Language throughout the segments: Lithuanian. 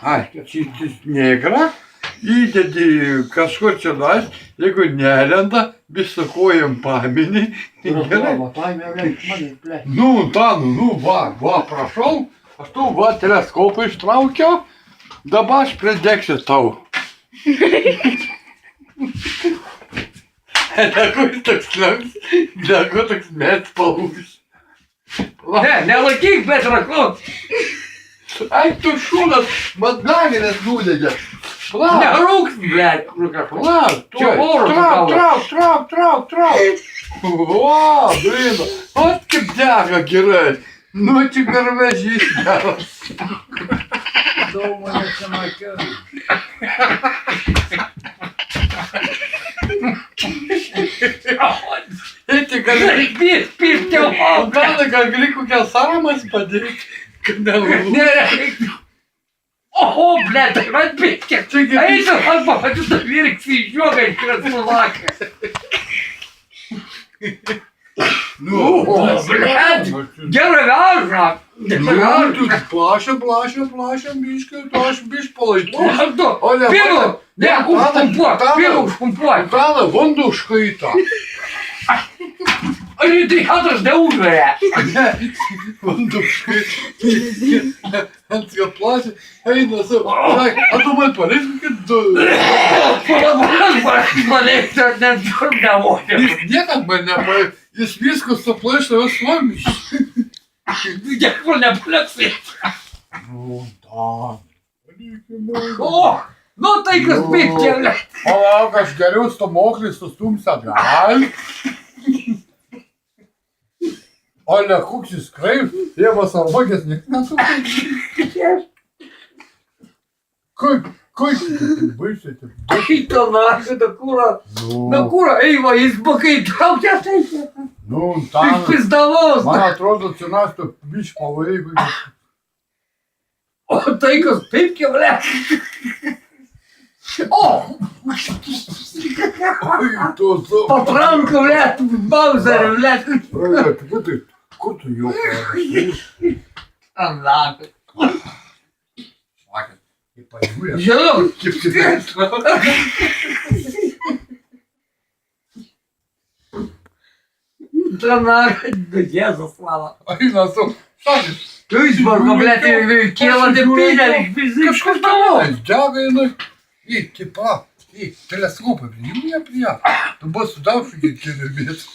Ai, čistis negra, įdedi kažkur čia nais, jeigu nelenda, visą kojam pamini. Gerai. Nu, Antanų, nu va, prašau, aš tu va teleskopą ištraukiau, dabar aš pridegsiu tau. Degu toks met palūks. Ne, nelaikyk, bet rakau. Ai, tu šūdas, man daginės nudegė. Nerūks, blėt, kažkur. Čia oro Trauk. O, blina, o kaip dega gerai. Nu, čia garvežys geras. Daug mane čia mačiau. Eiti gali... Pirkti, gali kokią saramas padėti. Nereikia. Oho, blėt, tai man pirkti. Eisiu, aš pamatysiu, virksi iš juogai, krasnulakė. Nu, blėt, gerai veža. Plašia, biškai, tu aš biškai palaikysiu. Pirų, ne, užpumpuoj. Tana, vandu užkaita. Radiatorius neužveria. Vandu užkaita. Ant jo plašia, eina savo. A tu man paleisi, kad du... Paleisi, ar net nevoja. Jis niekad man nepaleisi. Jis viskas suplaišta, vis slomis. Niekur nepaleksi. Nu, Dan. O, nu tai kas piktelė. Palauk, aš geriau stomoklį sustumsiu atgal. O lekuksis kreip, tėvas arvagės nesupaišė. Kaip baisiai taip? Šitą naką, na kūrą, eiva, jis bakai traukia tai. Nu, Tik Tanas, pizdavos. man atrodo, cenas tu biš pavaigai. O tai kas pikė, ble. O, Oi, tu su... patranka, ble, Bowserį, ble. Praėjo, kur tu jau pradėjai? Anakai. Sakė, kaip pažiūrė. Žinau, Kaip tikrai. Anakai, Jėzus mano. Eina su... Sakė, Tu išbarko, ble, kėlate pinelį, fiziškai. kažkur tavai, dega jinai. Į, tipa, į, teleskopą, prie prie. Tu bus sudaušų keli vietų.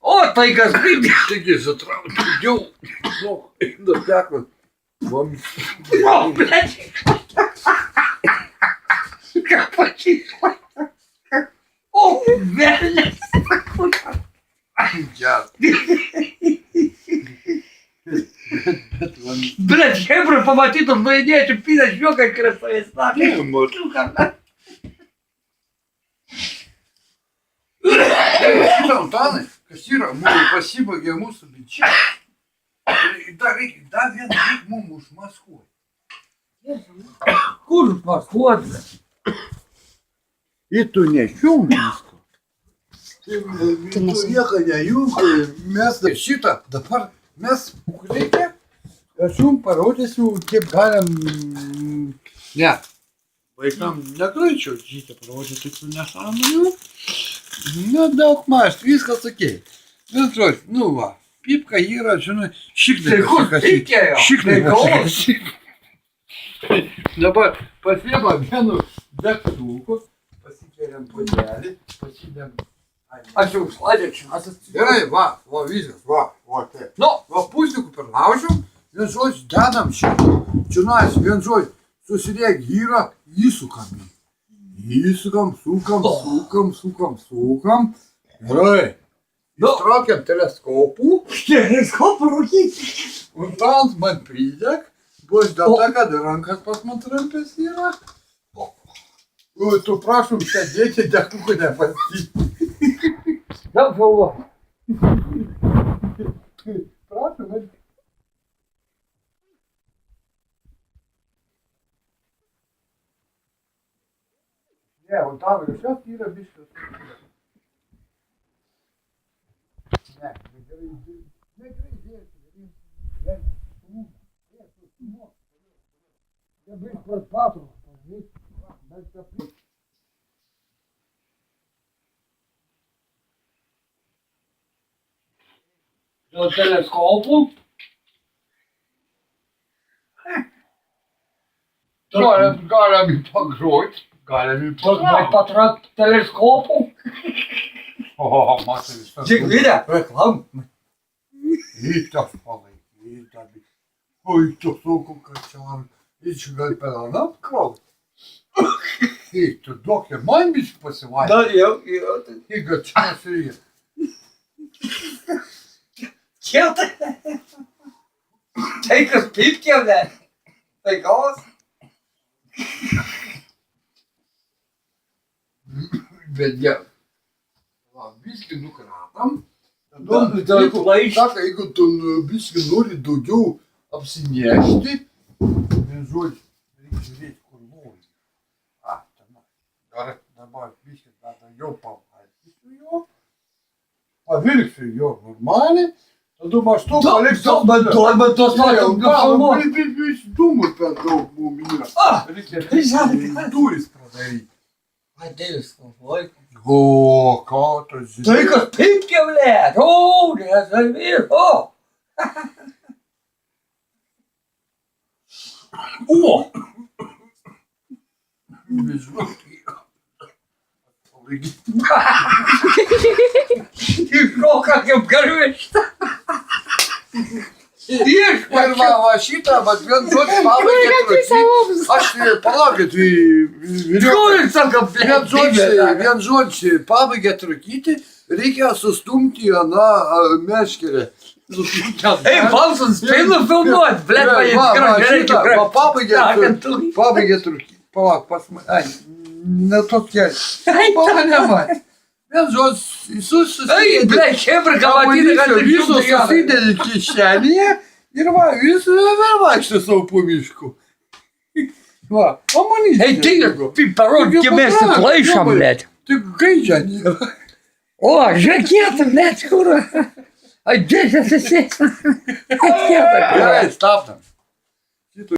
O, tai kas pikė. Taigi, sutraukti jau. Nu, eina teko. O, ble. Ką pačiai. O, velnės. Geras. Блядь, hebra pamatytum, nuėdėčiau pinę žvioką krasavės nakai. Šitą Antanai, kas yra, mūsų pasibaigė mūsų bičiai. Dar vieną reikia mums užmaskuoti. Kur maskuoti? Ir tu nešium visko. Tu nieko nejung, mes šitą dabar, mes reikia, aš jums parodysiu, kaip galim, ne, vaikam negalėčiau šitą parodyti, tu nesąmonių, na daug maž, viskas okei. Vis žodžiu, nu va, pipka yra, žinai, šiknai Tai kur pikėjo? šiknai Tai kovos. Dabar pasiema vienu degtuku, pasikėlėm puodelį, pasidėm. Aš jau šladėčiau. Gerai, va, viskas, va, taip. Nu, Va, pusnikų perlaužiam, vien žodžiu, dedam šitą, čionais, vien žodžiu, susidėk gyrą, įsukam jį. Įsukam, sukam. Gerai. Ištraukiam teleskopų. teleskopą rūkyti. Antans man pridėk, bus dėl to, kad rankas pas man trampės yra. O, tu prašom sėdėti, degtukų nepastyti. Daug galvo. Prašom, Ne, o tam viršas yra biškas. Ne, negražiai. Я бы под патру. До телескопу. Galim pagrot. Galim Tot vai patrakt teleskopu. O, matai, Cik vida? Reklam. Hitas palaik. Oi, tu sunku, kad čia man išgal per apkraut. Tu duok ir man biškai pasivaikščioti. Da jau. Iga čia nesirija. Kjeld. Take a picture of that. Like us. Bet jie. Va, biškai nukratam. Sako, jeigu tu biškai nori daugiau apsinešti, žodžiu, reikia žiūrėti, kur nori. Dar dabar biškai daugiau pavalgysiu jo, pavirksiu jo normaliai, tada maždaug paliksiu. Bet tos nori. Dūmų per daug mum yra. Reikia duris pradaryti. Ai, teleskopu. O, ką tu žinai? Take a picture of that. Oh, there's a mirror. Oh. Oh. Nežinau. Iššoka kaip garvišta. Ir va šitą, bet vien žodžiu pabaigė trūkti. Aš palaukit, Žiūrėk, sako, vien žodžiu pabaigė trūkyti, reikia sustumti aną meškerę. Ei, balsas, spėlų filmuot, blėt, Pabaigė trūkyti. Palauk, pas mane. Ai, ne tokia. Palauk, vien žodžiu, susideda. Ei, blėt, šebra, ką matyti, kad Visos susideda kišenėje ir va, visi vaikšto savo po mišku. Va, amunicija. Ei, tai, parodykime mes tą plaišą, blėt. Tik gaidžia nėra. O, žakėtų, blėt, kur. Ai, dėsės esi. Gerai, stabdam.